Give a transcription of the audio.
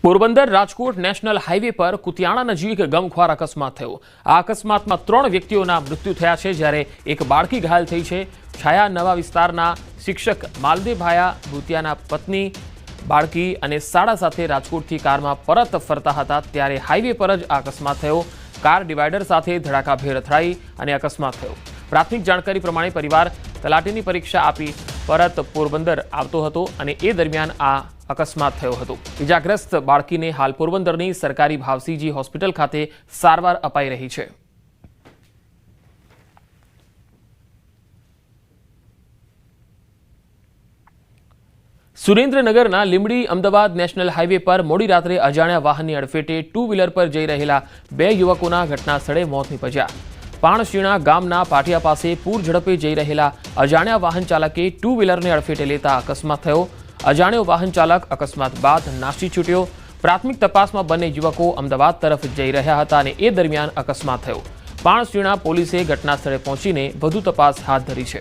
Porbandar Rajkot national highway પર કુતિયાણા નજીક ગમખ્વાર અકસ્માત થયો। આ અકસ્માતમાં 3 વ્યક્તિઓના મૃત્યુ થયા છે, જ્યારે એક બાળકી ઘાયલ થઈ છે। છાયા નવા વિસ્તારના શિક્ષક માલદેભાયા ભૂતિયાના પત્ની બાળકી અને શાળા સાથે રાજકોટથી કારમાં પરત ફરતા હતા ત્યારે હાઈવે પર જ આ અકસ્માત થયો। કાર ડિવાઈડર સાથે ધડાકાભેર અથડાઈ અને અકસ્માત થયો। પ્રાથમિક જાણકારી પ્રમાણે પરિવાર તલાટીની પરીક્ષા આપી પરત પોરબંદર આવતો હતો અને એ દરમિયાન આ અકસ્માત થયો હતો। ઇજાગ્રસ્ત બાળકીને હાલ પોરબંદરની સરકારી ભાવસીજી હોસ્પિટલ ખાતે સારવાર અપાઈ રહી છે। સુરેન્દ્રનગરના લીંબડી અમદાવાદ નેશનલ હાઈવે પર મોડી રાત્રે અજાણ્યા વાહનની અડફેટે 2 વ્હીલર પર જઈ રહેલા 2 યુવકોના ઘટના સ્થળે મોત નીપજ્યા। પાણશીણા ગામના પાટિયા પાસે પૂર ઝડપે જઈ રહેલા અજાણ્યા વાહન ચાલકે 2 વ્હીલરને અડફેટે લેતા અકસ્માત થયો। અજાણ્યો વાહન ચાલક અકસ્માત બાદ નાસી છૂટ્યો। પ્રાથમિક તપાસમાં બંને યુવકો અમદાવાદ તરફ જઈ રહ્યા હતા અને એ દરમિયાન અકસ્માત થયો। પાણશીણા પોલીસે ઘટના સ્થળે પહોંચીને વધુ તપાસ હાથ ધરી છે।